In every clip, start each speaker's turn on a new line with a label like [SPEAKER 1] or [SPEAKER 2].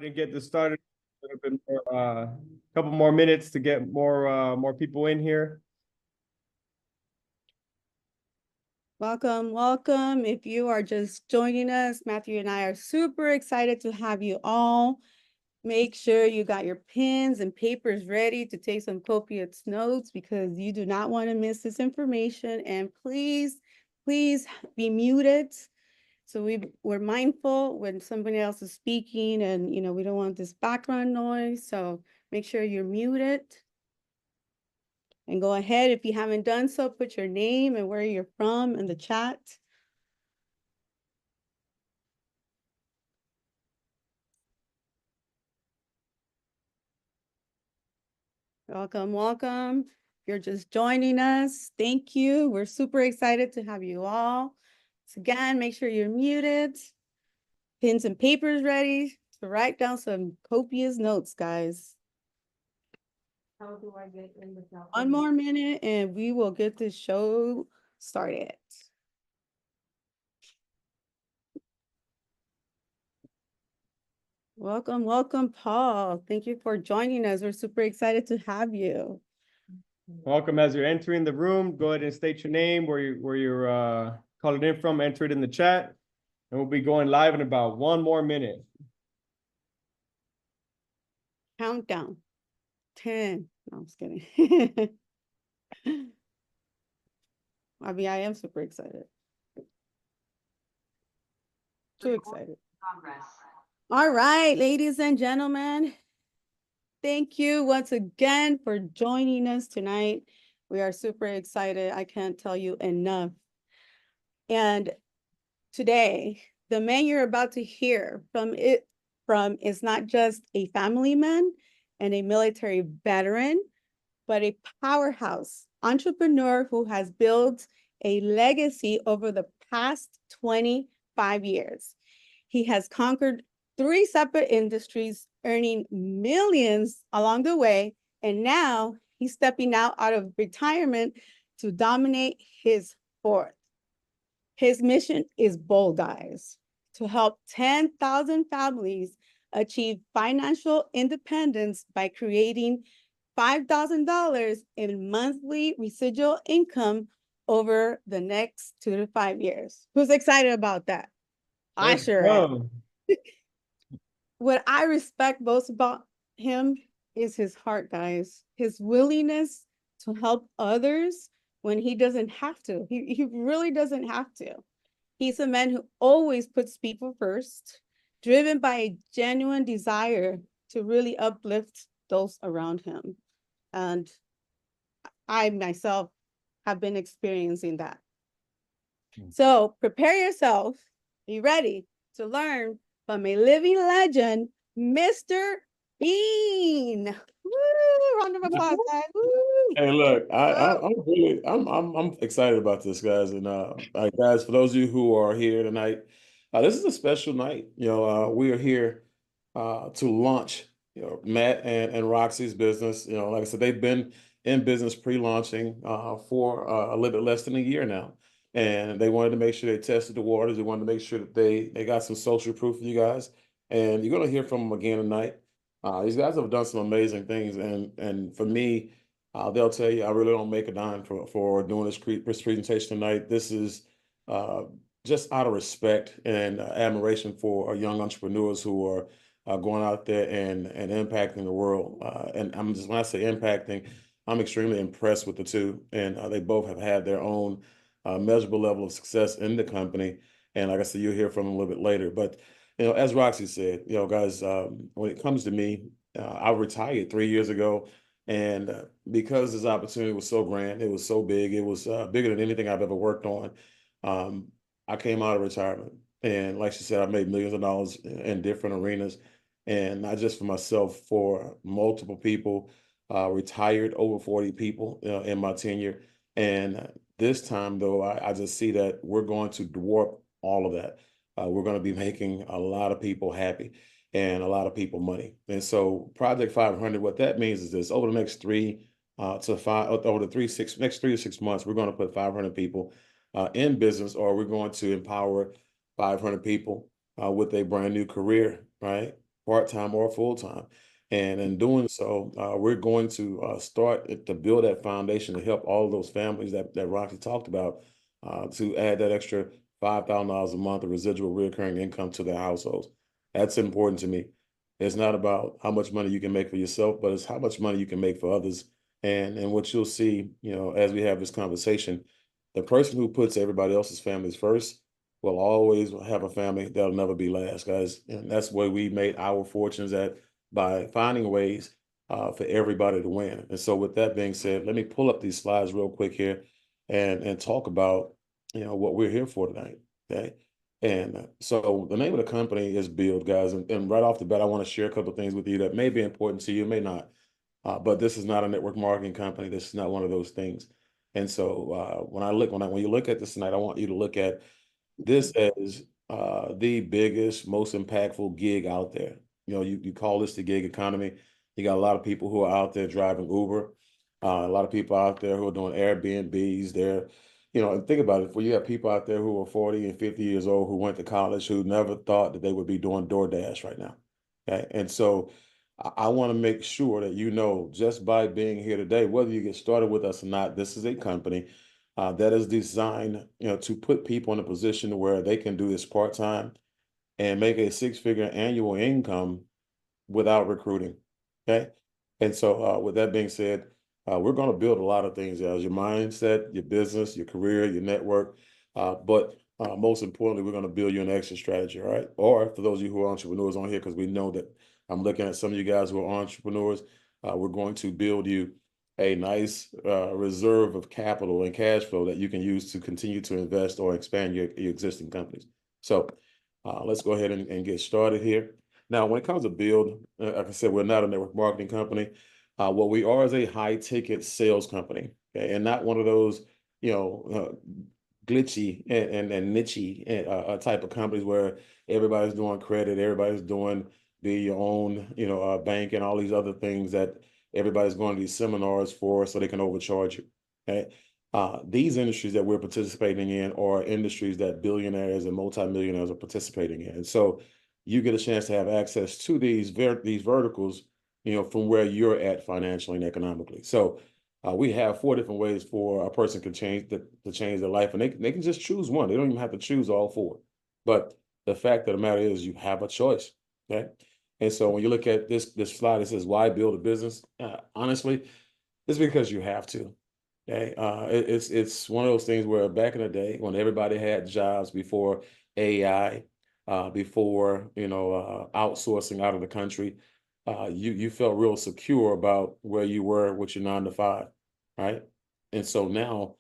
[SPEAKER 1] And get this started. A little bit more, couple more minutes to get more people in here.
[SPEAKER 2] Welcome, welcome. If you are just joining us, Matthew and I are super excited to have you all. Make sure you got your pens and papers ready to take some copious notes because you do not want to miss this information. And please be muted. So we're mindful when somebody else is speaking and, we don't want this background noise. So make sure you're muted. And go ahead, if you haven't done so, put your name and where you're from in the chat. Welcome, welcome. If you're just joining us, thank you. We're super excited to have you all. So again, make sure you're muted. Pens and papers ready to write down some copious notes, guys. How do I get in the chat? One more minute and we will get this show started. Welcome, welcome, Paul. Thank you for joining us. We're super excited to have you.
[SPEAKER 1] Welcome. As you're entering the room, go ahead and state your name, where you're calling in from, enter it in the chat, and we'll be going live in about one more minute.
[SPEAKER 2] Countdown. 10. No, I'm just kidding. I mean, I am super excited. Too excited. All right, ladies and gentlemen. Thank you once again for joining us tonight. We are super excited. I can't tell you enough. And today, the man you're about to hear from is not just a family man and a military veteran, but a powerhouse entrepreneur who has built a legacy over the past 25 years. He has conquered 3 separate industries, earning millions along the way, and now he's stepping out of retirement to dominate his 4th. His mission is bold, guys, to help 10,000 families achieve financial independence by creating $5,000 in monthly residual income over the next 2 to 5 years. Who's excited about that? I sure am. What I respect most about him is his heart, guys. His willingness to help others when he doesn't have to. He really doesn't have to. He's a man who always puts people first, driven by a genuine desire to really uplift those around him. And I myself have been experiencing that. So prepare yourself, be ready to learn from a living legend, Mr. Bean. Woo! Round of applause, guys. Woo!
[SPEAKER 3] Hey, look, I'm excited about this, guys, and guys, for those of you who are here tonight, this is a special night. We are here to launch, Matt and Roxy's business. Like I said, they've been in business pre-launching for a little bit less than a year now, and they wanted to make sure they tested the waters. They wanted to make sure that they got some social proof for you guys, and you're gonna hear from them again tonight. These guys have done some amazing things, and for me. They'll tell you I really don't make a dime for doing this presentation tonight. This is just out of respect and admiration for young entrepreneurs who are going out there and impacting the world. And when I say impacting, I'm extremely impressed with the two. And they both have had their own measurable level of success in the company. And like I said, you'll hear from them a little bit later. But as Roxy said, guys, when it comes to me, I retired 3 years ago. And because this opportunity was so grand, it was so big, it was bigger than anything I've ever worked on. I came out of retirement. And like she said, I made millions of dollars in different arenas. And not just for myself, for multiple people, retired over 40 people in my tenure. And this time, though, I just see that we're going to dwarf all of that. We're going to be making a lot of people happy and a lot of people money. And so Project 500, what that means is this: over the next 3 to 5, over the next 3 to 6 months, we're going to put 500 people in business, or we're going to empower 500 people with a brand new career, right? part-time or full-time. And in doing so, we're going to start to build that foundation to help all those families that Roxy talked about to add that extra $5,000 a month of residual recurring income to their households. That's important to me. It's not about how much money you can make for yourself, but it's how much money you can make for others. And what you'll see, as we have this conversation, the person who puts everybody else's families first will always have a family that'll never be last, guys. And that's where we made our fortunes at, by finding ways for everybody to win. And so with that being said, let me pull up these slides real quick here and talk about, what we're here for tonight. Okay. And so the name of the company is Build, guys. And right off the bat, I want to share a couple of things with you that may be important to you, may not. But this is not a network marketing company. This is not one of those things. And so when you look at this tonight, I want you to look at this as the biggest, most impactful gig out there. You call this the gig economy. You got a lot of people who are out there driving Uber, a lot of people out there who are doing Airbnbs. And think about it. Where you have people out there who are 40 and 50 years old who went to college who never thought that they would be doing DoorDash right now. Okay, and so I want to make sure that just by being here today, whether you get started with us or not, this is a company that is designed, to put people in a position where they can do this part-time and make a six-figure annual income without recruiting. Okay. And so with that being said, we're going to build a lot of things as your mindset, your business, your career, your network. But most importantly, we're going to build you an exit strategy. All right. Or for those of you who are entrepreneurs on here, because we know that I'm looking at some of you guys who are entrepreneurs, we're going to build you a nice reserve of capital and cash flow that you can use to continue to invest or expand your existing companies. So let's go ahead and get started here. Now, when it comes to Build, like I said, we're not a network marketing company. What we are is a high ticket sales company, okay? And not one of those, glitchy and niche type of companies where everybody's doing credit, everybody's doing your own, bank and all these other things that everybody's going to these seminars for so they can overcharge you. Okay. These industries that we're participating in are industries that billionaires and multimillionaires are participating in. And so you get a chance to have access to these verticals, from where you're at financially and economically. So we have 4 different ways for a person to change their life, and they can just choose one. They don't even have to choose all 4. But the fact of the matter is, you have a choice. Okay. And so when you look at this slide, it says, why build a business? Honestly, it's because you have to. Okay. It's one of those things where back in the day when everybody had jobs before AI, before, outsourcing out of the country, you felt real secure about where you were with your 9 to 5, right? And so now,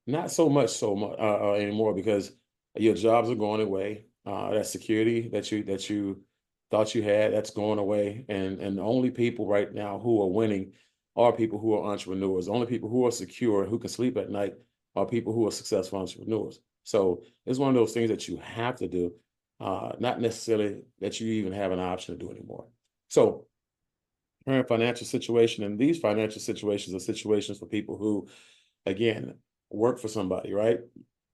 [SPEAKER 3] not so much anymore, because your jobs are going away. That security that you thought you had, that's going away. And the only people right now who are winning are people who are entrepreneurs. The only people who are secure, who can sleep at night, are people who are successful entrepreneurs. So it's one of those things that you have to do, not necessarily that you even have an option to do anymore. So current financial situation, and these financial situations are situations for people who, again, work for somebody, right?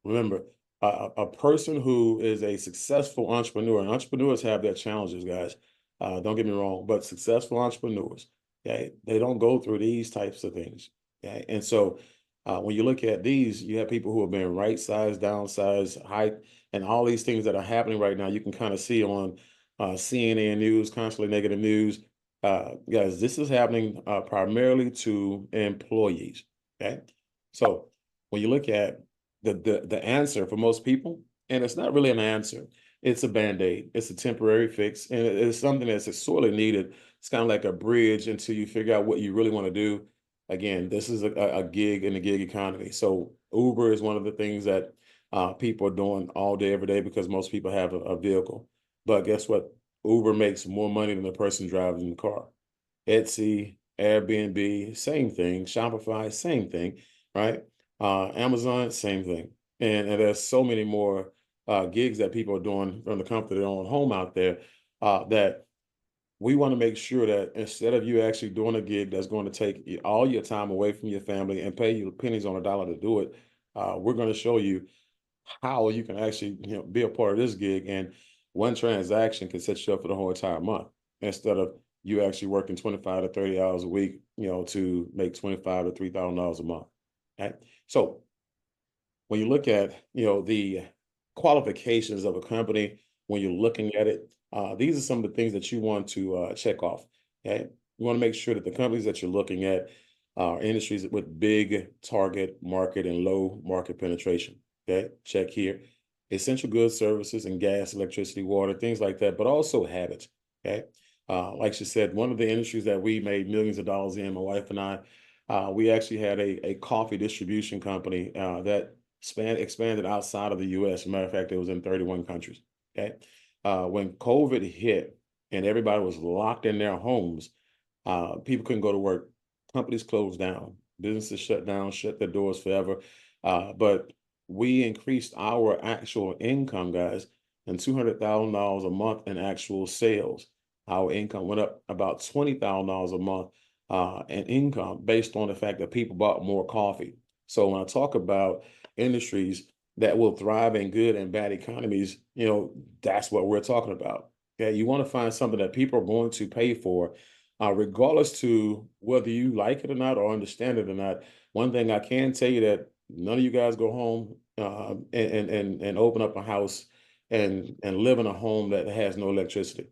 [SPEAKER 3] Remember, a person who is a successful entrepreneur, and entrepreneurs have their challenges, guys. Don't get me wrong, but successful entrepreneurs, okay, they don't go through these types of things. Okay, and so when you look at these, you have people who have been right size, downsize, height, and all these things that are happening right now. You can kind of see on CNN News, constantly negative news. Guys, this is happening primarily to employees. Okay, so when you look at the answer for most people, and it's not really an answer, it's a band-aid, it's a temporary fix, and it's something that's sorely needed. It's kind of like a bridge until you figure out what you really want to do. Again, this is a gig in the gig economy. So Uber is one of the things that people are doing all day, every day, because most people have a vehicle. But guess what? Uber makes more money than the person driving the car. Etsy, Airbnb, same thing. Shopify, same thing, right? Amazon, same thing. And there's so many more gigs that people are doing from the comfort of their own home out there, that we want to make sure that instead of you actually doing a gig that's going to take all your time away from your family and pay you pennies on a dollar to do it, we're going to show you how you can actually be a part of this gig, and one transaction can set you up for the whole entire month. instead of you actually working 25 to 30 hours a week, to make $25 to $3,000 a month. Right. So when you look at, the qualifications of a company, when you're looking at it, these are some of the things that you want to check off. Okay. You want to make sure that the companies that you're looking at are industries with big target market and low market penetration. Okay. Check here. Essential goods, services, and gas, electricity, water, things like that, but also habits. Okay. Like she said, one of the industries that we made millions of dollars in, my wife and I, we actually had a coffee distribution company that expanded outside of the U.S. As a matter of fact, it was in 31 countries. Okay. When COVID hit and everybody was locked in their homes, people couldn't go to work. Companies closed down. Businesses shut down, shut their doors forever. But we increased our actual income, guys, and $200,000 a month in actual sales. Our income went up about $20,000 a month in income based on the fact that people bought more coffee. So when I talk about industries that will thrive in good and bad economies, that's what we're talking about. Okay, you want to find something that people are going to pay for, regardless to whether you like it or not or understand it or not. One thing I can tell you that none of you guys go home and open up a house and live in a home that has no electricity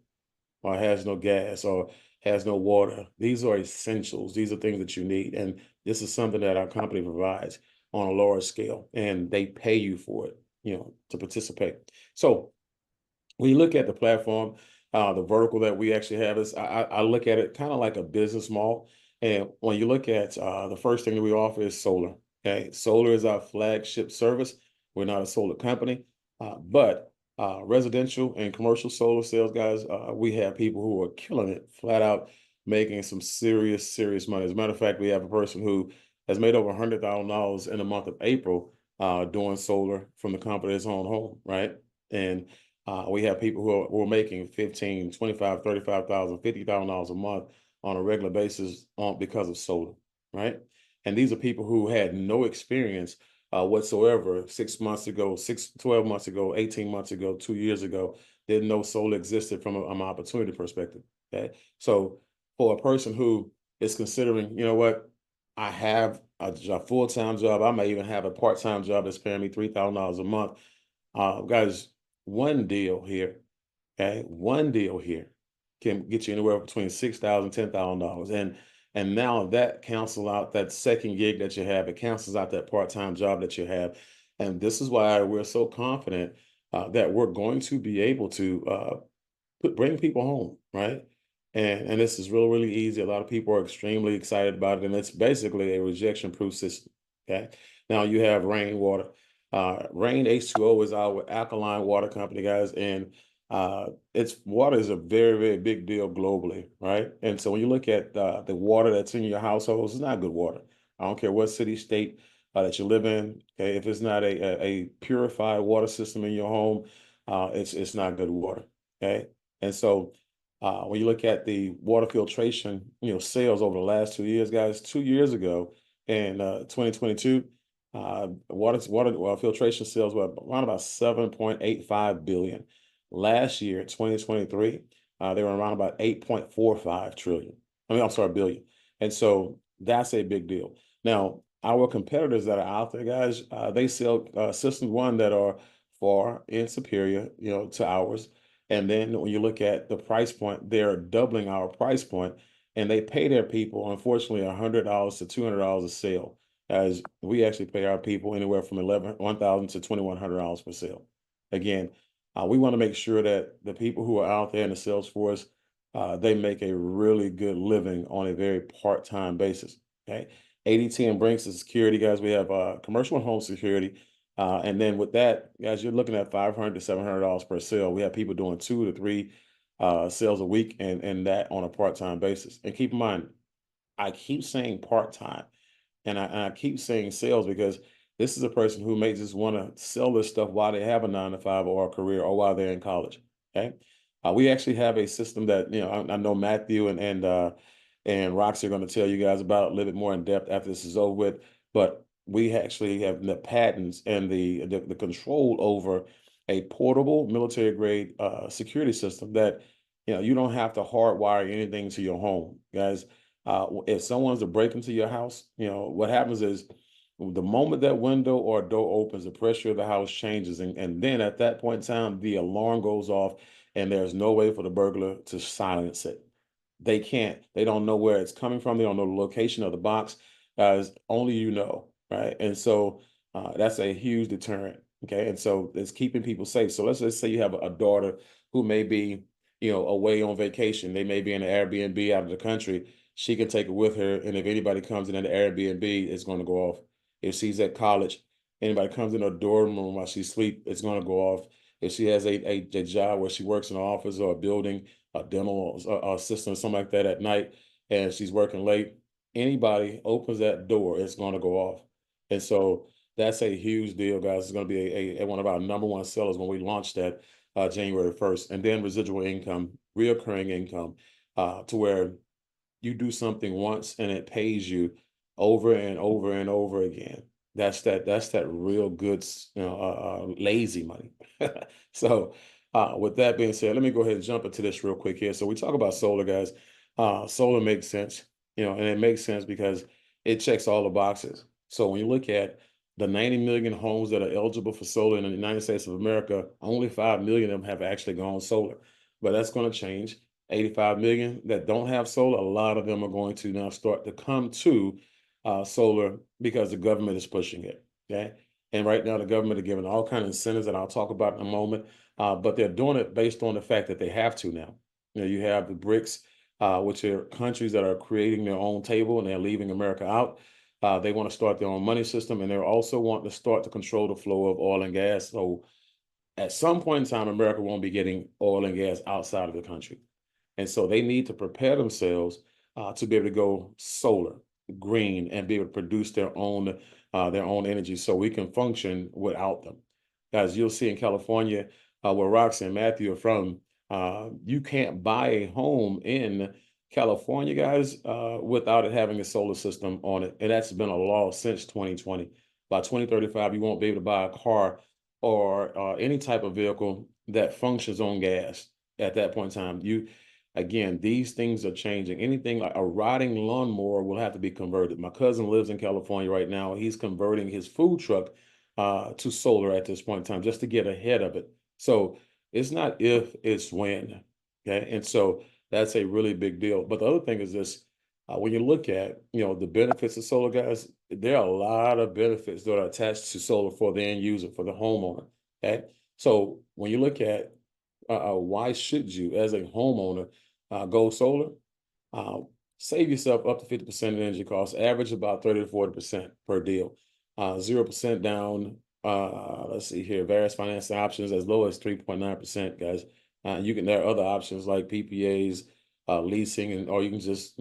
[SPEAKER 3] or has no gas or has no water. These are essentials. These are things that you need. And this is something that our company provides on a large scale, and they pay you for it, to participate. So when you look at the platform, the vertical that we actually have is, I look at it kind of like a business model. And when you look at the first thing that we offer is solar. Okay, solar is our flagship service. We're not a solar company, but residential and commercial solar sales, guys, we have people who are killing it, flat out making some serious, serious money. As a matter of fact, we have a person who has made over $100,000 in the month of April doing solar from the comfort of his own home, right? And we have people who are making 15, 25, 35,000, $50,000 a month on a regular basis because of solar, right? And these are people who had no experience whatsoever 6 months ago, 12 months ago, 18 months ago, 2 years ago, didn't know solar existed from an opportunity perspective. Okay. So for a person who is considering, what, I have a full-time job, I may even have a part-time job that's paying me $3,000 a month. Guys, one deal here, okay, one deal here can get you anywhere between $6,000, $10,000. And now that cancels out that second gig that you have. It cancels out that part-time job that you have. And this is why we're so confident that we're going to be able to bring people home, right? And this is really, really easy. A lot of people are extremely excited about it. And it's basically a rejection-proof system, okay? Now you have rainwater. Rain H2O is our alkaline water company, guys. And it's water is a very, very big deal globally, right? And so when you look at the water that's in your households, it's not good water. I don't care what city, state that you live in. Okay, if it's not a purified water system in your home, it's not good water. Okay, and so when you look at the water filtration, sales over the last 2 years, guys, 2 years ago in 2022. Water filtration sales were around about 7.85 billion. Last year, 2023, they were around about 8.45 trillion. I'm sorry, billion. And so that's a big deal. Now, our competitors that are out there, guys, they sell systems, one, that are far and superior, to ours. And then when you look at the price point, they're doubling our price point, and they pay their people, unfortunately, $100 to $200 a sale, as we actually pay our people anywhere from $1,000 to $2,100 per sale. Again, we want to make sure that the people who are out there in the sales force, they make a really good living on a very part-time basis. Okay, ADT and Brinks is security, guys. We have commercial and home security, and then with that, guys, you're looking at $500 to $700 per sale. We have people doing 2 to 3 sales a week, and that on a part-time basis. And keep in mind, I keep saying part-time. And I keep saying sales because this is a person who may just want to sell this stuff while they have a 9 to 5 or a career or while they're in college. Okay. We actually have a system that, I know Matthew and Roxy are going to tell you guys about a little bit more in depth after this is over with. But we actually have the patents and the control over a portable military grade security system that You don't have to hardwire anything to your home, guys. If someone's to break into your house, what happens is the moment that window or door opens, the pressure of the house changes. And then at that point in time, the alarm goes off and there's no way for the burglar to silence it. They can't. They don't know where it's coming from. They don't know the location of the box. As only you know, right? And so that's a huge deterrent. Okay, and so it's keeping people safe. So let's just say you have a daughter who may be, away on vacation. They may be in an Airbnb out of the country. She can take it with her, and if anybody comes in an Airbnb, it's going to go off. If she's at college, anybody comes in her dorm room while she's asleep, it's going to go off. If she has a job where she works in an office or a building, a dental assistant, something like that at night, and she's working late, anybody opens that door, it's going to go off. And so that's a huge deal, guys. It's going to be one of our number one sellers when we launch that January 1st. And then residual income, reoccurring income, to where you do something once and it pays you over and over and over again. That's that real good, lazy money. So with that being said, let me go ahead and jump into this real quick here. So we talk about solar, guys. Solar makes sense, and it makes sense because it checks all the boxes. So when you look at the 90 million homes that are eligible for solar in the United States of America, only 5 million of them have actually gone solar. But that's going to change. 85 million that don't have solar, a lot of them are going to now start to come to solar because the government is pushing it. Okay. And right now, the government are giving all kinds of incentives that I'll talk about in a moment. But they're doing it based on the fact that they have to now. You have the BRICS, which are countries that are creating their own table and they're leaving America out. They want to start their own money system, and they're also wanting to start to control the flow of oil and gas. So at some point in time, America won't be getting oil and gas outside of the country. And so they need to prepare themselves to be able to go solar, green, and be able to produce their own energy so we can function without them. As you'll see in California, where Roxy and Matthew are from, you can't buy a home in California, guys, without it having a solar system on it. And that's been a law since 2020. By 2035, you won't be able to buy a car or any type of vehicle that functions on gas at that point in time. Again, these things are changing. Anything like a riding lawnmower will have to be converted. My cousin lives in California right now. He's converting his food truck to solar at this point in time just to get ahead of it. So it's not if, it's when. Okay. And so that's a really big deal. But the other thing is this, when you look at, the benefits of solar, guys, there are a lot of benefits that are attached to solar for the end user, for the homeowner. Okay. So when you look at why should you, as a homeowner, go solar? Save yourself up to 50% in energy costs, average about 30 to 40% per deal. 0% down. Let's see here, various financing options as low as 3.9%, guys. There are other options like PPAs, leasing, or you can just,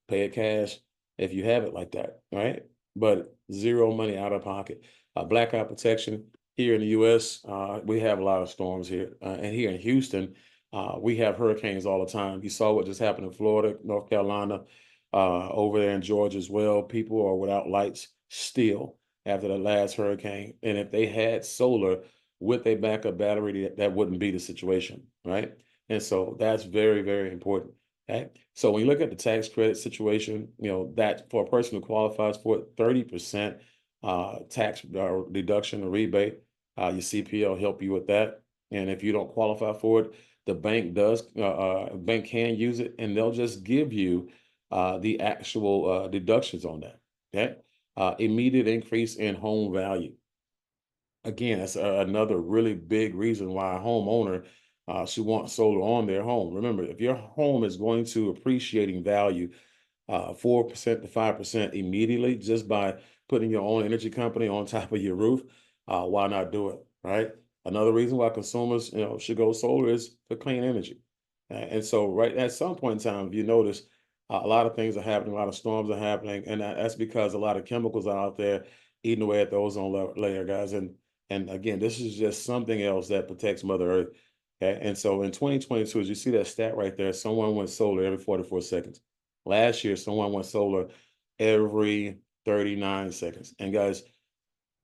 [SPEAKER 3] pay it cash if you have it like that, right? But zero money out of pocket. Blackout protection. Here in the U.S., we have a lot of storms here. And here in Houston, we have hurricanes all the time. You saw what just happened in Florida, North Carolina, over there in Georgia as well. People are without lights still after the last hurricane. And if they had solar with a backup battery, that wouldn't be the situation, right? And so that's very, very important. Okay. So when you look at the tax credit situation, that for a person who qualifies for it, 30% tax deduction or rebate. Your CPA will help you with that. And if you don't qualify for it, the bank can use it, and they'll just give you the actual deductions on that. Okay. Immediate increase in home value. Again, that's another really big reason why a homeowner should want solar on their home. Remember, if your home is going to appreciating value 4% to 5% immediately just by putting your own energy company on top of your roof, why not do it, right? Another reason why consumers, should go solar is for clean energy. And so right at some point in time, if you notice, a lot of things are happening, a lot of storms are happening, and that's because a lot of chemicals are out there eating away at the ozone layer, guys. And again, this is just something else that protects Mother Earth. Okay. And so in 2022, as you see that stat right there, someone went solar every 44 seconds. Last year, someone went solar every 39 seconds. And guys,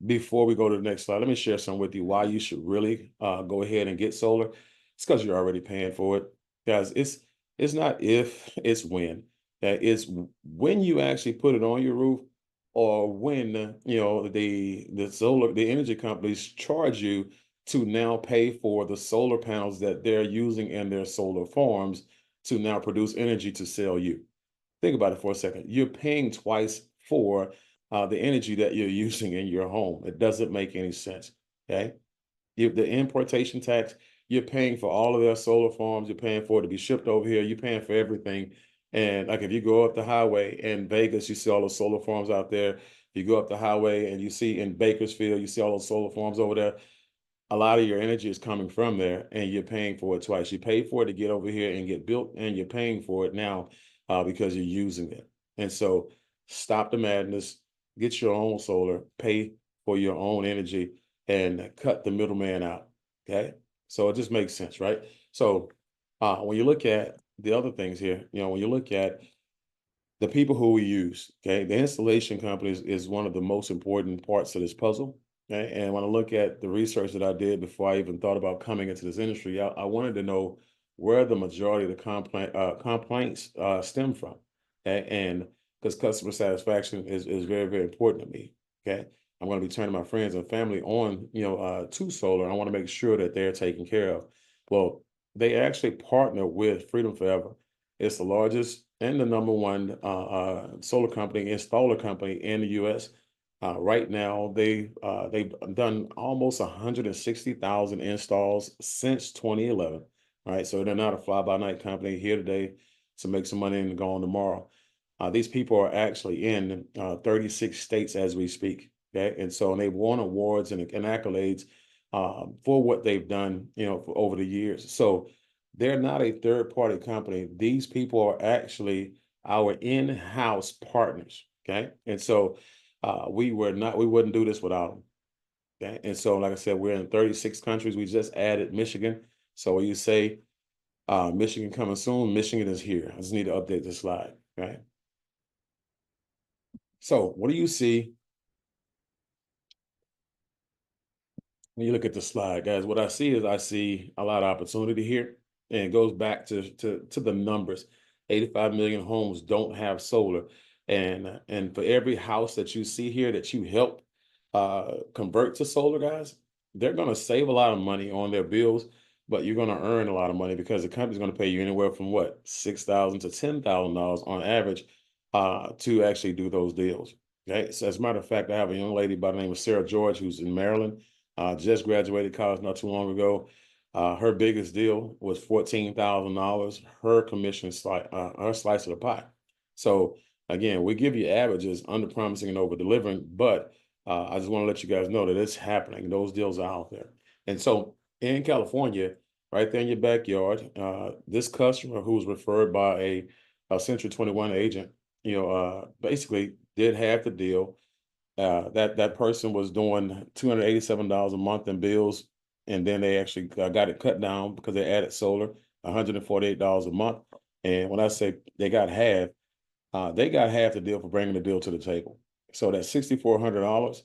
[SPEAKER 3] before we go to the next slide, let me share some with you why you should really go ahead and get solar. It's because you're already paying for it. guys, it's not if, it's when. It's when you actually put it on your roof, or when the energy companies charge you to now pay for the solar panels that they're using in their solar farms to now produce energy to sell you. Think about it for a second. You're paying twice for the energy that you're using in your home. It doesn't make any sense. Okay. The importation tax, you're paying for all of their solar farms. You're paying for it to be shipped over here. You're paying for everything. And like if you go up the highway in Vegas, you see all those solar farms out there. You go up the highway and you see in Bakersfield, you see all those solar farms over there. A lot of your energy is coming from there, and you're paying for it twice. You pay for it to get over here and get built, and you're paying for it now because you're using it. And so stop the madness, get your own solar, pay for your own energy, and cut the middleman out. Okay. So it just makes sense, right? So when you look at the other things here, when you look at the people who we use, okay, the installation companies is one of the most important parts of this puzzle. Okay. And when I look at the research that I did before I even thought about coming into this industry, I wanted to know where the majority of the complaints stem from. Okay. And because customer satisfaction is very, very important to me. Okay. I'm going to be turning my friends and family on, to solar. I want to make sure that they're taken care of. Well, they actually partner with Freedom Forever. It's the largest and the number one solar company, installer company in the U.S. Right now, they've done almost 160,000 installs since 2011. All right, so they're not a fly-by-night company here today to make some money and go on tomorrow. These people are actually in 36 states as we speak. Okay, and so they've won awards and accolades for what they've done, for over the years. So they're not a third-party company. These people are actually our in-house partners. Okay, and so we wouldn't do this without them. Okay, and so like I said, we're in 36 countries. We just added Michigan. So when you say Michigan coming soon, Michigan is here. I just need to update the slide. Okay. So what do you see when you look at the slide, guys? What I see a lot of opportunity here, and it goes back to the numbers. 85 million homes don't have solar, and for every house that you see here that you help convert to solar, guys, they're going to save a lot of money on their bills, but you're going to earn a lot of money because the company's going to pay you anywhere from what, $6,000 to $10,000 on average to actually do those deals. Okay, so as a matter of fact, I have a young lady by the name of Sarah George who's in Maryland. Just graduated college not too long ago. Her biggest deal was $14,000. Her commission her slice of the pie. So again, we give you averages, under promising and over delivering, but I just want to let you guys know that it's happening. Those deals are out there. And so in California, right there in your backyard, this customer who was referred by a Century 21 agent, basically did half the deal. That person was doing $287 a month in bills, and then they actually got it cut down because they added solar, $148 a month. And when I say they got half the deal for bringing the deal to the table. So that $6,400,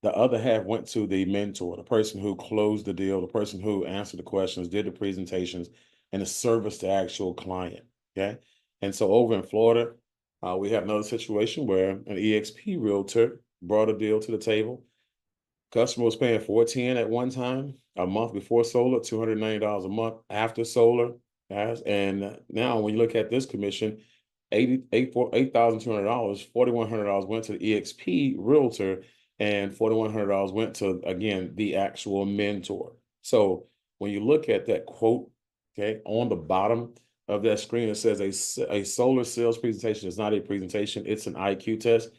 [SPEAKER 3] the other half went to the mentor, the person who closed the deal, the person who answered the questions, did the presentations, and the service to actual client. Okay, and so over in Florida, we have another situation where an EXP realtor brought a deal to the table. Customer was paying $410 at one time a month before solar, $290 a month after solar, guys. And now when you look at this commission, $8,200, $4,100 went to the EXP realtor, and $4,100 went to, again, the actual mentor. So when you look at that quote, okay, on the bottom of that screen, it says a solar sales presentation is not a presentation, it's an IQ test.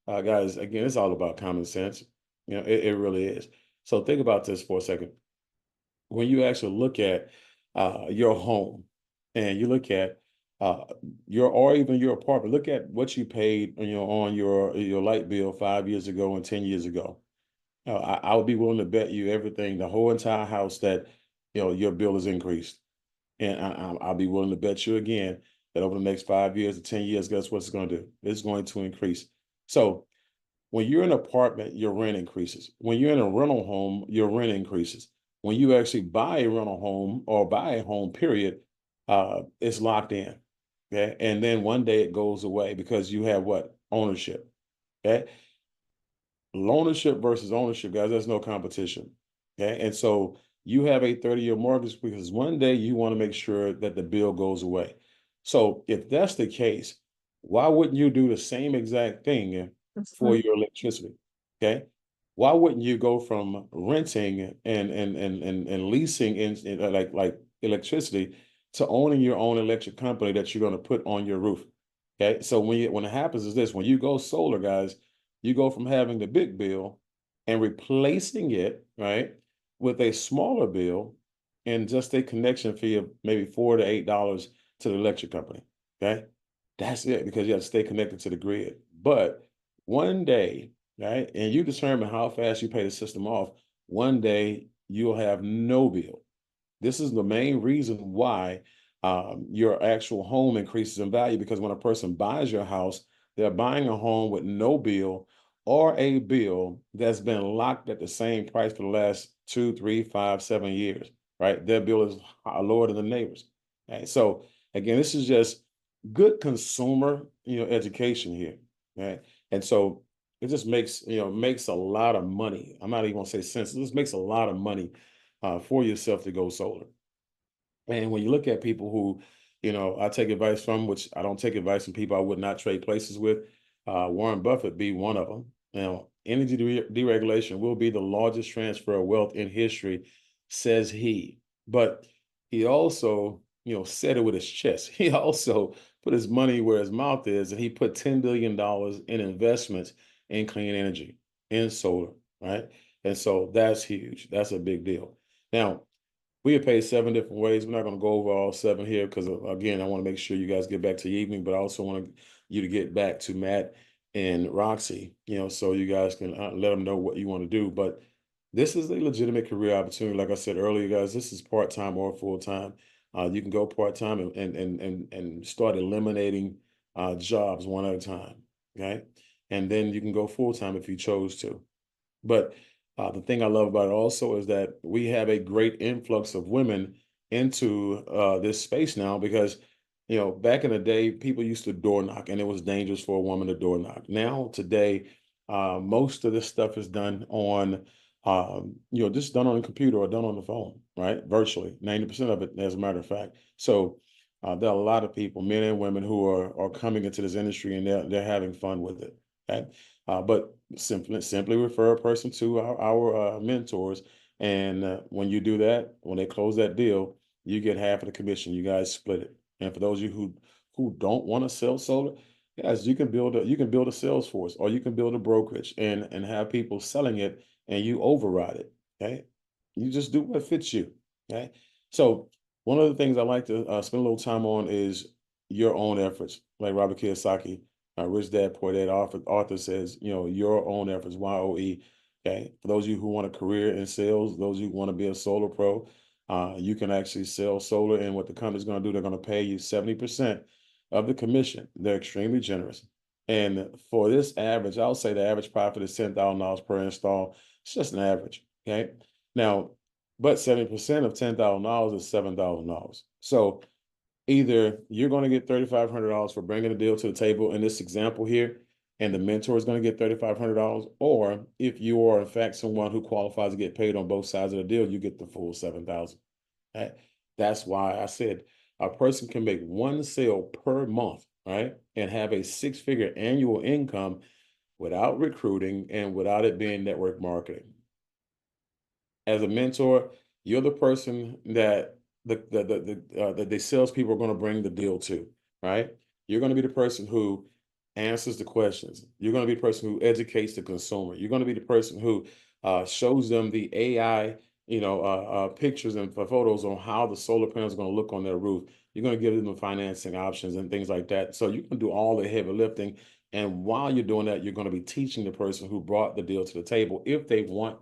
[SPEAKER 3] Guys, again, it's all about common sense. It really is. So think about this for a second. When you actually look at your home and you look at or even your apartment, look at what you paid, on your light bill 5 years ago and 10 years ago. I would be willing to bet you everything, the whole entire house, that your bill is increased. And I'll be willing to bet you again that over the next 5 years to 10 years, guess what it's going to do? It's going to increase. So when you're in an apartment, your rent increases. When you're in a rental home, your rent increases. When you actually buy a rental home or buy a home, period, it's locked in. Okay. And then one day it goes away because you have what? Ownership. Okay. Ownership versus ownership, guys, there's no competition. Okay. And so you have a 30-year mortgage because one day you want to make sure that the bill goes away. So if that's the case, why wouldn't you do the same exact thing for your electricity? Okay. Why wouldn't you go from renting and leasing in like electricity to owning your own electric company that you're going to put on your roof? Okay. So when it happens is this, when you go solar, guys, you go from having the big bill and replacing it, right, with a smaller bill and just a connection fee of maybe $4 to $8 to the electric company. Okay. That's it, because you have to stay connected to the grid. But one day, right, and you determine how fast you pay the system off, one day you'll have no bill. This is the main reason why your actual home increases in value, because when a person buys your house, they're buying a home with no bill or a bill that's been locked at the same price for the last 2, 3, 5, 7 years, right? Their bill is lower than the neighbors. Right? So again, this is just good consumer, education here, right? And so it just makes a lot of money. I'm not even gonna say sense. This makes a lot of money for yourself to go solar. And when you look at people who, I take advice from, which I don't take advice from people I would not trade places with, Warren Buffett be one of them. Energy deregulation will be the largest transfer of wealth in history, says he. But he also, said it with his chest. He also put his money where his mouth is, and he put $10 billion in investments in clean energy, in solar, right? And so that's huge. That's a big deal. Now, we have paid 7 different ways. We're not going to go over all 7 here because, again, I want to make sure you guys get back to the evening, but I also want you to get back to Matt and Roxy, so you guys can let them know what you want to do. But this is a legitimate career opportunity. Like I said earlier, guys, this is part-time or full-time. You can go part-time and start eliminating jobs one at a time, okay? And then you can go full-time if you chose to. But the thing I love about it also is that we have a great influx of women into this space now, because, back in the day, people used to door knock and it was dangerous for a woman to door knock. Now, today, most of this stuff is done on, just done on a computer or done on the phone, right? Virtually, 90% of it, as a matter of fact. So there are a lot of people, men and women, who are coming into this industry, and they're having fun with it. Okay. But simply refer a person to our mentors, and when you do that, when they close that deal, you get half of the commission. You guys split it. And for those of you who don't want to sell solar, guys, you can build a sales force, or you can build a brokerage and have people selling it, and you override it. Okay, you just do what fits you. Okay, so one of the things I like to spend a little time on is your own efforts, like Robert Kiyosaki, Rich Dad Poor Dad author says, your own efforts, YOE. Okay. For those of you who want a career in sales, those of you who want to be a solar pro, you can actually sell solar. And what the company's going to do, they're going to pay you 70% of the commission. They're extremely generous. And for this average, I'll say the average profit is $10,000 per install. It's just an average. Okay. Now, but 70% of $10,000 is $7,000. So either you're going to get $3,500 for bringing the deal to the table in this example here, and the mentor is going to get $3,500, or if you are in fact someone who qualifies to get paid on both sides of the deal, you get the full $7,000. Right? That's why I said a person can make one sale per month, right, and have a 6-figure annual income without recruiting and without it being network marketing. As a mentor, you're the person that the salespeople are going to bring the deal to, right? You're going to be the person who answers the questions. You're going to be the person who educates the consumer. You're going to be the person who shows them the AI, pictures and photos on how the solar panels are going to look on their roof. You're going to give them the financing options and things like that. So you can do all the heavy lifting. And while you're doing that, you're going to be teaching the person who brought the deal to the table, if they want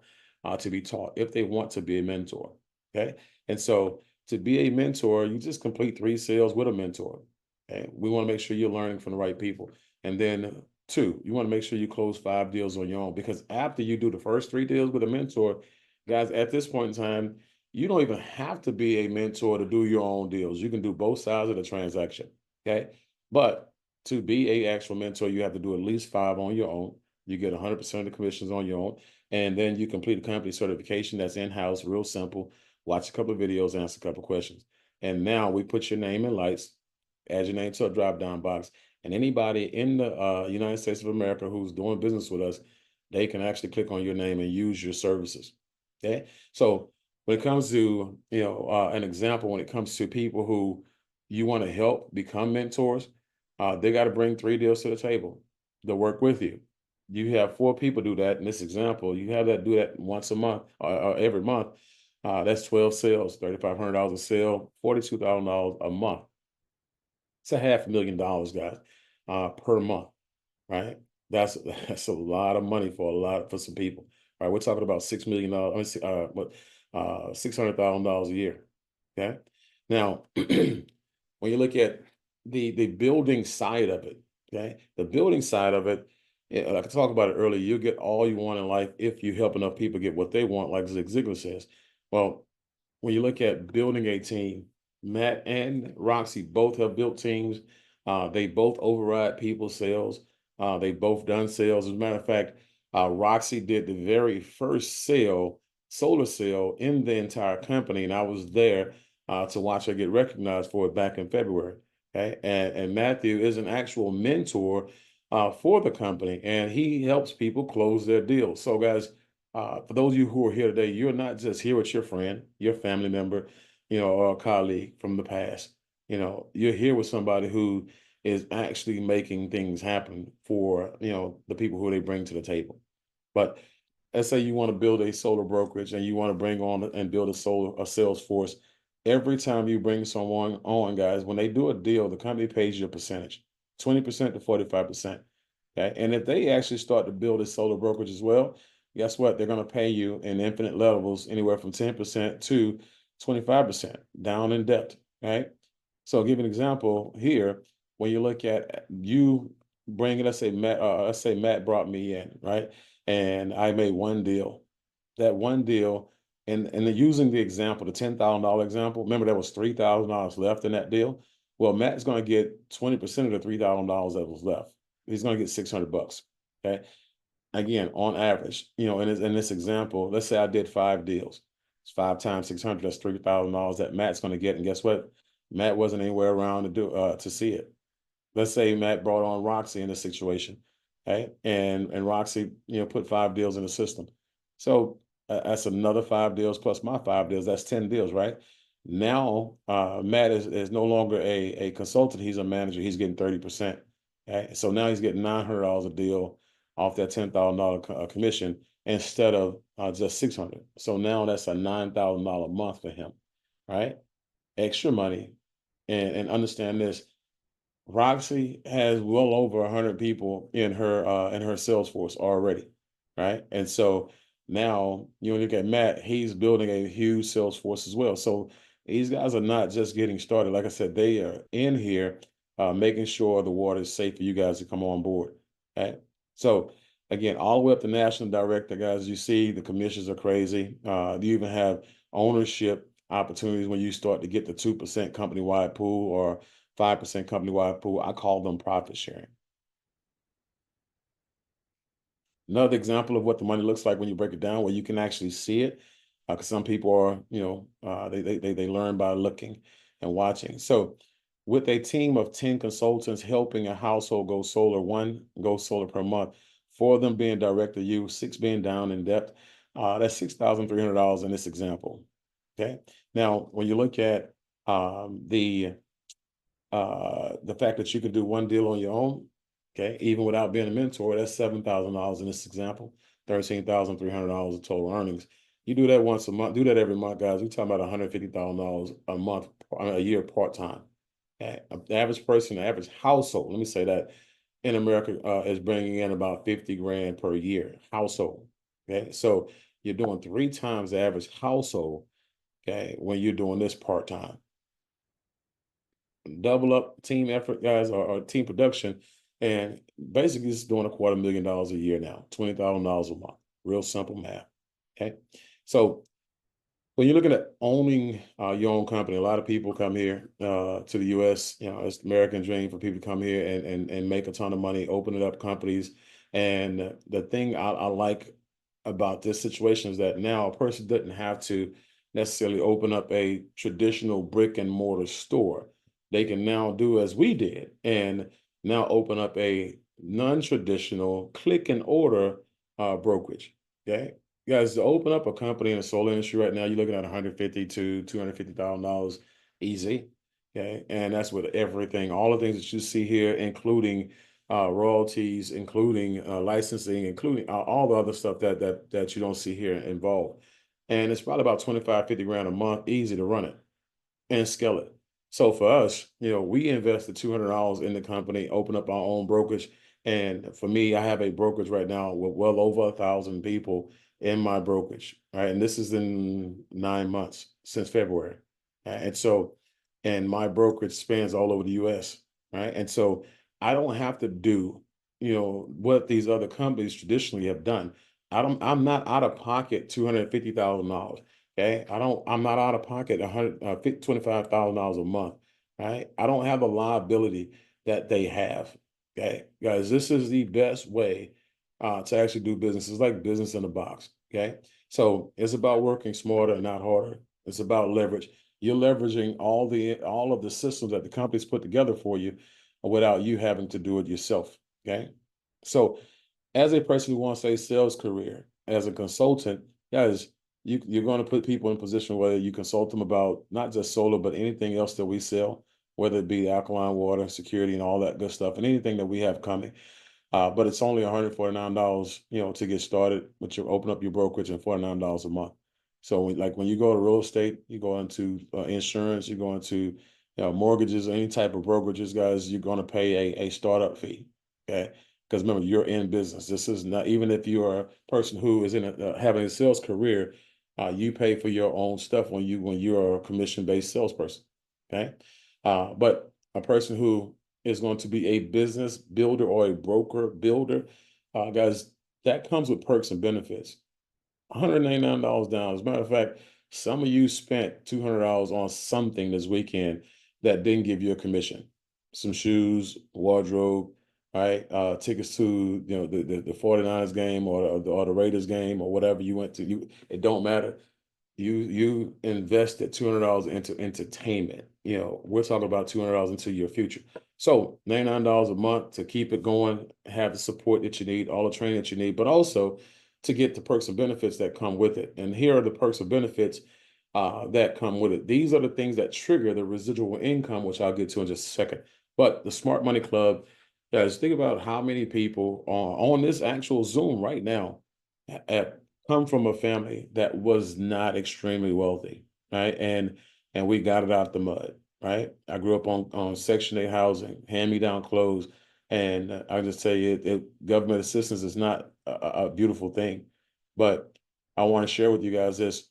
[SPEAKER 3] to be taught, if they want to be a mentor. Okay. And so to be a mentor, you just complete 3 sales with a mentor. Okay. We want to make sure you're learning from the right people. And then 2, you want to make sure you close 5 deals on your own, because after you do the first 3 deals with a mentor, guys, at this point in time, you don't even have to be a mentor to do your own deals. You can do both sides of the transaction. Okay. But to be a actual mentor, you have to do at least 5 on your own. You get 100% of the commissions on your own. And then you complete a company certification that's in-house, real simple. Watch a couple of videos, answer a couple of questions. And now we put your name in lights, add your name to a drop-down box. And anybody in the United States of America who's doing business with us, they can actually click on your name and use your services. Okay. So when it comes to, an example, when it comes to people who you want to help become mentors, they got to bring 3 deals to the table to work with you. You have 4 people do that in this example. You have that do that once a month or every month. That's 12 sales, $3,500 a sale, $42,000 a month. It's $500,000, guys, per month, right? That's a lot of money for some people. All right, we're talking about $6 million. $600,000 a year. Okay. Now, when you look at the building side of it, okay, the building side of it, like I talked about it earlier, you'll get all you want in life if you help enough people get what they want, like Zig Ziglar says. Well, when you look at building a team, Matt and Roxy both have built teams. They both override people's sales. They both done sales. As a matter of fact, Roxy did the very first solar sale in the entire company, and I was there to watch her get recognized for it back in February. Okay, and Matthew is an actual mentor for the company, and he helps people close their deals. So, guys, for those of you who are here today, you're not just here with your friend, your family member, or a colleague from the past. You're here with somebody who is actually making things happen for, the people who they bring to the table. But let's say you want to build a solar brokerage and you want to bring on and build a sales force. Every time you bring someone on, guys, when they do a deal, the company pays you a percentage, 20% to 45%. Okay. And if they actually start to build a solar brokerage as well, guess what? They're going to pay you in infinite levels, anywhere from 10% to 25% down in debt. Right. So I'll give you an example here. When you look at you bringing, let's say Matt brought me in, right? And I made one deal. That one deal, and using the example, the $10,000 example, remember there was $3,000 left in that deal. Well, Matt's going to get 20% of the $3,000 that was left. He's going to get $600. Okay. Again, on average, in this example, let's say I did 5 deals. It's 5 times 600. That's $3,000 that Matt's going to get. And guess what? Matt wasn't anywhere around to see it. Let's say Matt brought on Roxy in this situation, okay? And Roxy, put 5 deals in the system. So that's another 5 deals plus my 5 deals. That's 10 deals, right? Now Matt is no longer a consultant. He's a manager. He's getting 30%. Okay? So now he's getting $900 a deal off that $10,000 commission instead of just $600. So now that's a $9,000 a month for him, right? Extra money. And understand this. Roxy has well over 100 people in her sales force already, right? And so now you look at Matt, he's building a huge sales force as well. So these guys are not just getting started. Like I said, they are in here making sure the water is safe for you guys to come on board. Right? So again, all the way up to national director, guys, you see the commissions are crazy. You even have ownership opportunities when you start to get the 2% company-wide pool or 5% company-wide pool. I call them profit sharing. Another example of what the money looks like when you break it down, where you can actually see it, because some people are, they learn by looking and watching. So with a team of 10 consultants helping a household go solar, 1 go solar per month, 4 of them being direct to you, 6 being down in debt, that's $6,300 in this example. Okay. Now, when you look at the fact that you could do 1 deal on your own, okay, even without being a mentor, that's $7,000 in this example, $13,300 of total earnings. You do that once a month, do that every month, guys. We're talking about $150,000 a month, a year part-time. Okay? The average person, the average household, let me say that, in America is bringing in about 50 grand per year household. Okay, so you're doing 3 times the average household, okay, when you're doing this part-time. Double up team effort, guys, or team production, and basically it's doing $250,000 a year now, $20,000 a month. Real simple math. Okay, so when you're looking at owning your own company, a lot of people come here to the U.S. You know, it's the American dream for people to come here and make a ton of money, opening up companies. And the thing I like about this situation is that now a person doesn't have to necessarily open up a traditional brick and mortar store. They can now do as we did and now open up a non-traditional click and order brokerage. Okay. Guys, to open up a company in the solar industry right now, you're looking at $150 to $250,000 easy. Okay. And that's with everything, all the things that you see here, including royalties, including licensing, including all the other stuff that you don't see here involved. And it's probably about 25, 50 grand a month, easy to run it and scale it. So for us, you know, we invested $200 in the company, open up our own brokerage. And for me, I have a brokerage right now with well over 1,000 people in my brokerage. Right. And this is in 9 months since February. And so, and my brokerage spans all over the US. Right. And so I don't have to do, you know, what these other companies traditionally have done. I'm not out of pocket $250,000. Okay, I'm not out of pocket $25,000 a month. Right, I don't have a liability that they have. Okay, guys, this is the best way to actually do business. It's like business in a box. Okay, so it's about working smarter, not harder. It's about leverage. You're leveraging all of the systems that the companies put together for you without you having to do it yourself. Okay, so as a person who wants a sales career, as a consultant, guys, you're going to put people in a position where you consult them about not just solar, but anything else that we sell, whether it be alkaline water, security, and all that good stuff, and anything that we have coming. But it's only $149, you know, to get started. But you open up your brokerage and $49 a month. So when you go to real estate, you go into insurance, you go into mortgages, any type of brokerages, guys, you're going to pay a startup fee. Okay. Because remember, you're in business. This is not, even if you are a person who is having a sales career, you pay for your own stuff when you're a commission-based salesperson. Okay. But a person who is going to be a business builder or a broker builder, guys, that comes with perks and benefits. $199 down. As a matter of fact, some of you spent $200 on something this weekend that didn't give you a commission. Some shoes, wardrobe, right? Tickets to the 49ers game or the Raiders game or whatever you went to. It don't matter. You invested $200 into entertainment. You know, we're talking about $200 into your future. So $99 a month to keep it going, have the support that you need, all the training that you need, but also to get the perks and benefits that come with it. And here are the perks and benefits that come with it. These are the things that trigger the residual income, which I'll get to in just a second. But the Smart Money Club, guys, think about how many people on this actual Zoom right now come from a family that was not extremely wealthy, right? And we got it out the mud, right? I grew up on Section 8 housing, hand-me-down clothes, and I just tell you, government assistance is not a beautiful thing. But I want to share with you guys this.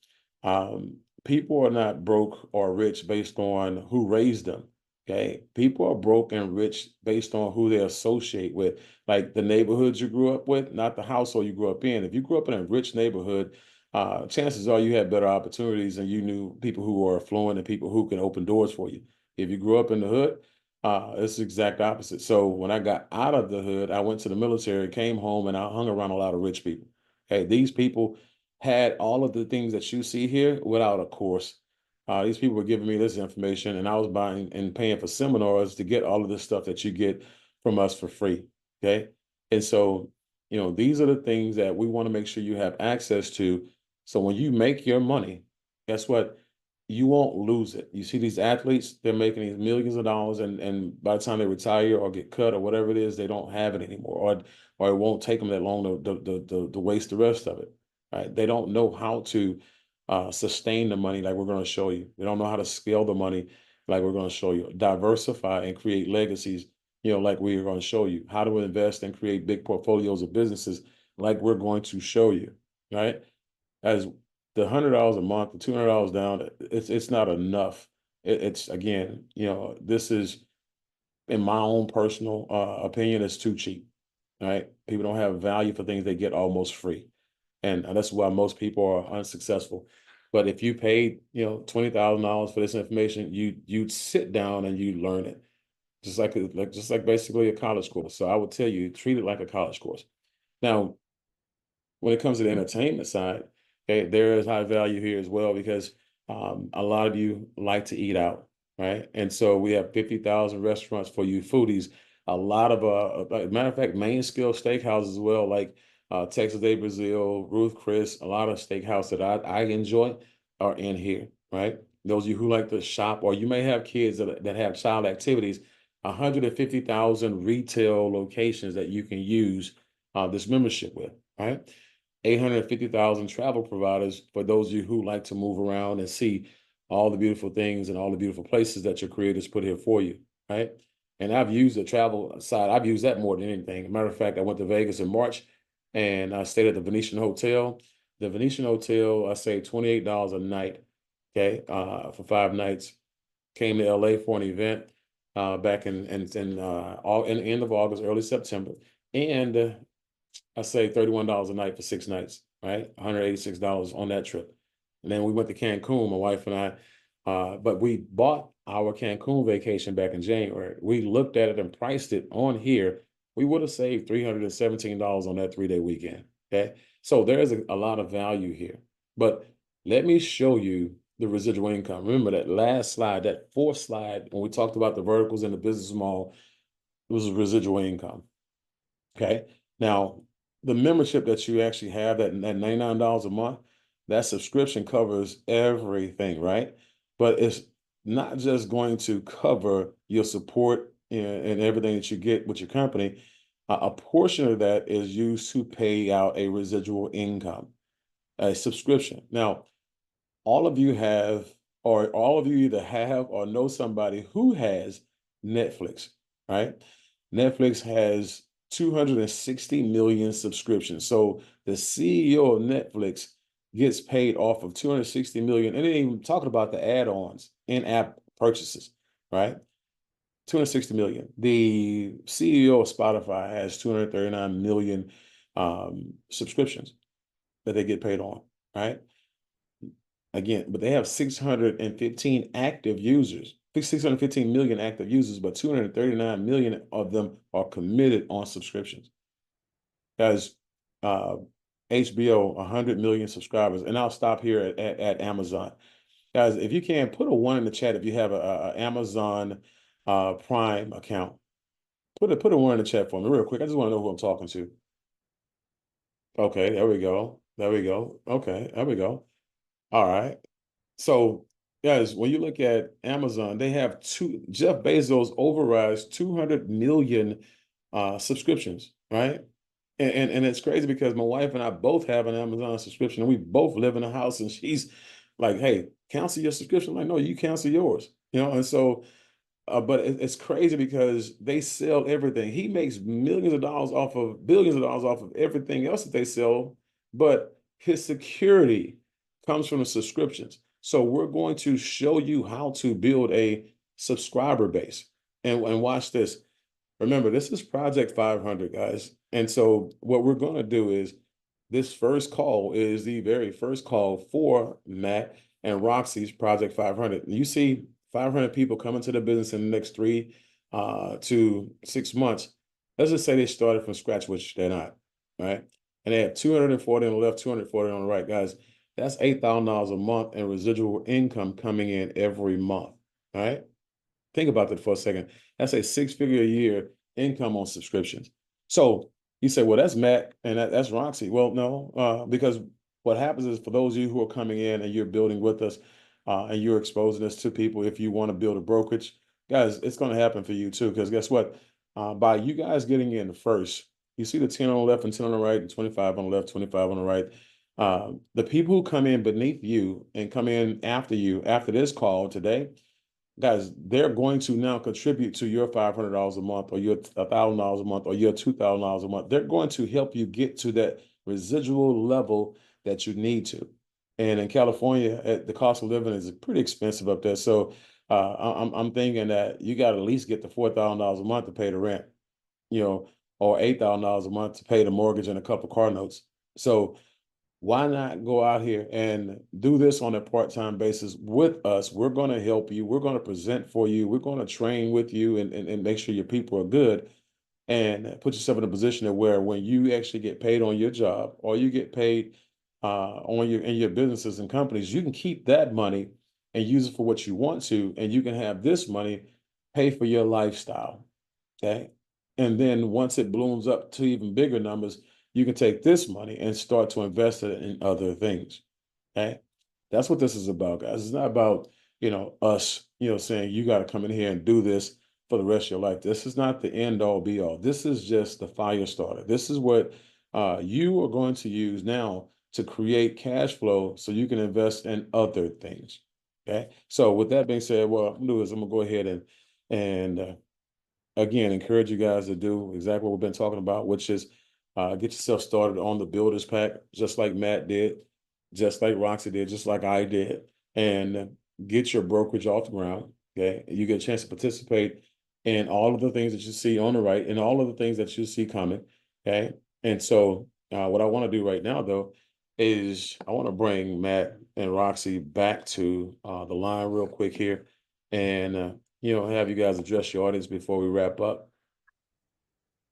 [SPEAKER 3] People are not broke or rich based on who raised them. Okay. People are broke and rich based on who they associate with, like the neighborhoods you grew up with, not the household you grew up in. If you grew up in a rich neighborhood, chances are you had better opportunities and you knew people who are affluent and people who can open doors for you. If you grew up in the hood, it's the exact opposite. So when I got out of the hood, I went to the military, came home, and I hung around a lot of rich people. Okay. These people had all of the things that you see here without a course. These people were giving me this information, and I was buying and paying for seminars to get all of this stuff that you get from us for free. Okay. And so, these are the things that we want to make sure you have access to. So when you make your money, guess what? You won't lose it. You see these athletes, they're making these millions of dollars, and by the time they retire or get cut or whatever it is, they don't have it anymore, or it won't take them that long to waste the rest of it. Right? They don't know how to sustain the money like we're going to show you. They don't know how to scale the money like we're going to show you. Diversify and create legacies, like we are going to show you. How to invest and create big portfolios of businesses like we're going to show you, right? As the $100 a month, the $200 down, it's not enough. It's again, this is, in my own personal opinion, it's too cheap, right? People don't have value for things they get almost free. And that's why most people are unsuccessful. But if you paid, $20,000 for this information, you'd sit down and you learn it, just like basically a college course. So I would tell you, treat it like a college course. Now, when it comes to the entertainment side, okay, there is high value here as well because a lot of you like to eat out, right? And so we have 50,000 restaurants for you foodies. A lot of, matter of fact, main scale steakhouses as well, like Texas de Brazil, Ruth Chris, a lot of steakhouse that I enjoy are in here, right? Those of you who like to shop, or you may have kids that have child activities, 150,000 retail locations that you can use this membership with, right? 850,000 travel providers for those of you who like to move around and see all the beautiful things and all the beautiful places that your creators put here for you, right? And I've used the travel side. I've used that more than anything. Matter of fact, I went to Vegas in March and I stayed at the Venetian Hotel. The Venetian Hotel, I saved $28 a night, okay, for 5 nights. Came to LA for an event back in the end of August, early September. And I saved $31 a night for 6 nights, right? $186 on that trip. And then we went to Cancun, my wife and I. But we bought our Cancun vacation back in January. We looked at it and priced it on here. We would have saved $317 on that 3-day weekend. Okay. So there is a lot of value here. But let me show you the residual income. Remember that last slide, that fourth slide, when we talked about the verticals in the business model, it was residual income. Okay. Now, the membership that you actually have, that $99 a month, that subscription covers everything, right? But it's not just going to cover your support and everything that you get with your company. A portion of that is used to pay out a residual income, a subscription. Now, all of you have, or all of you either have or know somebody who has Netflix, right? Netflix has 260 million subscriptions. So the CEO of Netflix gets paid off of 260 million. And then even talking about the add-ons, in-app purchases, right? 260 million. The CEO of Spotify has 239 million subscriptions that they get paid on, right? Again, but they have 615 active users, 615 million active users, but 239 million of them are committed on subscriptions. Guys, HBO, 100 million subscribers. And I'll stop here at Amazon. Guys, if you can, put a 1 in the chat if you have a Amazon Prime account. Put a 1 in the chat for me real quick. I just want to know who I'm talking to. Okay, there we go. There we go. Okay, there we go. All right. So, guys, when you look at Amazon, they have Jeff Bezos overrides 200 million subscriptions, right? And it's crazy because my wife and I both have an Amazon subscription, and we both live in a house, and she's like, "Hey, cancel your subscription." I'm like, no, you cancel yours, and so. But it's crazy because they sell everything. He makes millions of dollars off of billions of dollars off of everything else that they sell, but his security comes from the subscriptions. So we're going to show you how to build a subscriber base. And watch this. Remember, this is Project 500, guys. And so what we're going to do is this first call is the very first call for Matt and Roxy's Project 500. You see 500 people coming to the business in the next 3 to 6 months. Let's just say they started from scratch, which they're not, right? And they have 240 on the left, 240 on the right, guys. That's $8,000 a month in residual income coming in every month, all right? Think about that for a second. That's a 6-figure a year income on subscriptions. So you say, well, that's Matt and that's Roxy. Well, no, because what happens is for those of you who are coming in and you're building with us and you're exposing us to people, if you want to build a brokerage, guys, it's going to happen for you too. Because guess what? By you guys getting in first, you see the 10 on the left and 10 on the right, and 25 on the left, 25 on the right. The people who come in beneath you and come in after you, after this call today, guys, they're going to now contribute to your $500 a month or your $1,000 a month or your $2,000 a month. They're going to help you get to that residual level that you need to. And in California, the cost of living is pretty expensive up there. So I'm thinking that you got to at least get the $4,000 a month to pay the rent, or $8,000 a month to pay the mortgage and a couple car notes. So why not go out here and do this on a part-time basis with us? We're going to help you. We're going to present for you. We're going to train with you and make sure your people are good and put yourself in a position to where when you actually get paid on your job or you get paid on your in your businesses and companies, you can keep that money and use it for what you want to, and you can have this money pay for your lifestyle. Okay. And then once it blooms up to even bigger numbers, you can take this money and start to invest it in other things. Okay. That's what this is about, guys. It's not about, us, saying you got to come in here and do this for the rest of your life. This is not the end all be all. This is just the fire starter. This is what you are going to use now to create cash flow so you can invest in other things. Okay. So with that being said, what I'm gonna do is I'm gonna go ahead and again, encourage you guys to do exactly what we've been talking about, which is get yourself started on the Builders Pack, just like Matt did, just like Roxy did, just like I did, and get your brokerage off the ground. Okay. You get a chance to participate in all of the things that you see on the right and all of the things that you see coming. Okay. And so, what I want to do right now, though, is I want to bring Matt and Roxy back to the line real quick here. And have you guys address your audience before we wrap up.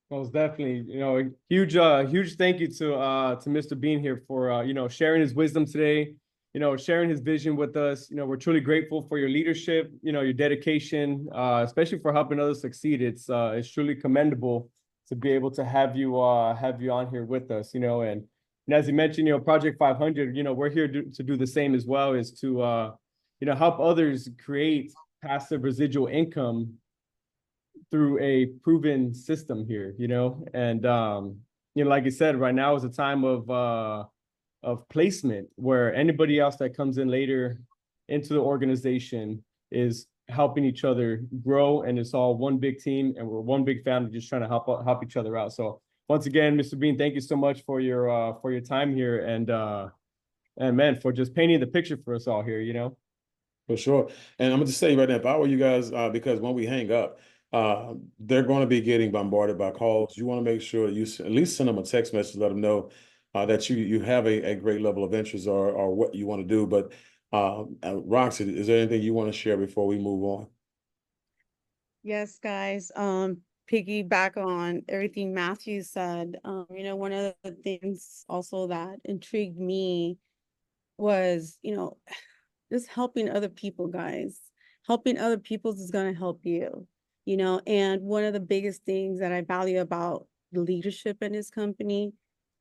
[SPEAKER 1] Most definitely, huge thank you to Mr. Bean here for sharing his wisdom today, sharing his vision with us. We're truly grateful for your leadership, your dedication, especially for helping others succeed. It's truly commendable to be able to have you on here with us, and as you mentioned, Project 500, we're here to do the same as well, is to help others create passive residual income through a proven system here, and like I said, right now is a time of placement where anybody else that comes in later into the organization is helping each other grow, and it's all one big team, and we're one big family just trying to help each other out. So once again, Mr. Bean, thank you so much for your time here, and man, for just painting the picture for us all here,
[SPEAKER 3] For sure. And I'm gonna just say right now, if I were you guys, because when we hang up, they're going to be getting bombarded by calls. You want to make sure you at least send them a text message, let them know that you have a great level of interest or what you want to do. But Roxy, is there anything you want to share before we move on?
[SPEAKER 2] Yes, guys. Piggyback on everything Matthew said. One of the things also that intrigued me was, just helping other people, guys. Helping other people is going to help you, and one of the biggest things that I value about the leadership in this company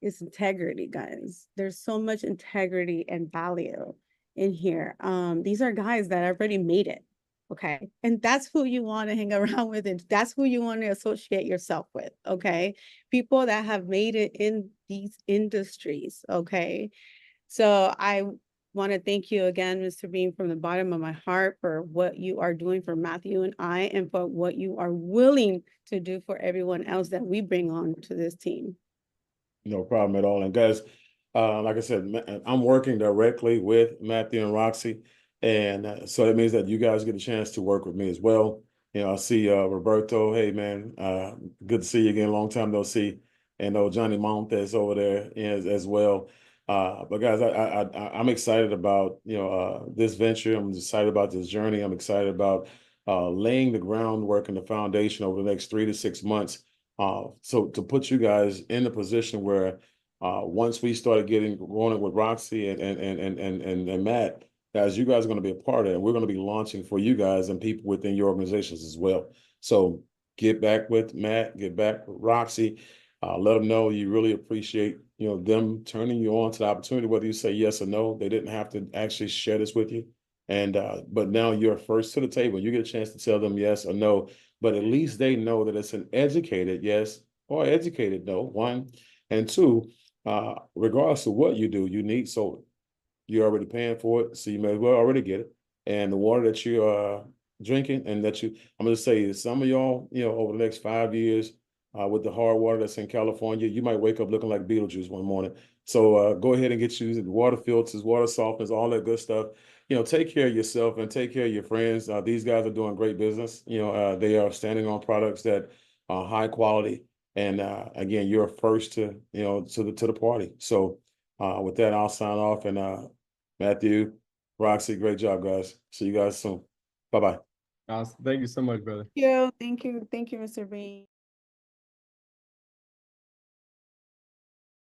[SPEAKER 2] is integrity, guys. There's so much integrity and value in here. These are guys that already made it. Okay. And that's who you want to hang around with, and that's who you want to associate yourself with. Okay. People that have made it in these industries. Okay. So I want to thank you again, Mr. Bean, from the bottom of my heart for what you are doing for Matthew and I, and for what you are willing to do for everyone else that we bring on to this team.
[SPEAKER 3] No problem at all. And guys, like I said, I'm working directly with Matthew and Roxy. And so that means that you guys get a chance to work with me as well. I see Roberto. Hey, man, good to see you again. Long time no see. And Johnny Montes over there as well. But guys, I'm excited about this venture. I'm excited about this journey. I'm excited about laying the groundwork and the foundation over the next 3 to 6 months. So to put you guys in a position where once we started going with Roxy and Matt, guys, you guys are going to be a part of it. And we're going to be launching for you guys and people within your organizations as well. So get back with Matt, get back with Roxy. Let them know you really appreciate them turning you on to the opportunity, whether you say yes or no. They didn't have to actually share this with you. And but now you're first to the table. You get a chance to tell them yes or no, but at least they know that it's an educated yes or educated no, one. And two, regardless of what you do, you need solar. You're already paying for it, so you may as well already get it. And the water that you are drinking, and that I'm going to say, some of y'all, over the next 5 years, with the hard water that's in California, you might wake up looking like Beetlejuice one morning. So go ahead and get you the water filters, water softeners, all that good stuff. Take care of yourself and take care of your friends. These guys are doing great business. They are standing on products that are high quality. And again, you're first to the party. So With that, I'll sign off. And Matthew, Roxy, great job, guys. See you guys soon. Bye-bye.
[SPEAKER 1] Awesome. Thank you so much, brother.
[SPEAKER 2] Thank you, Mr. Bean.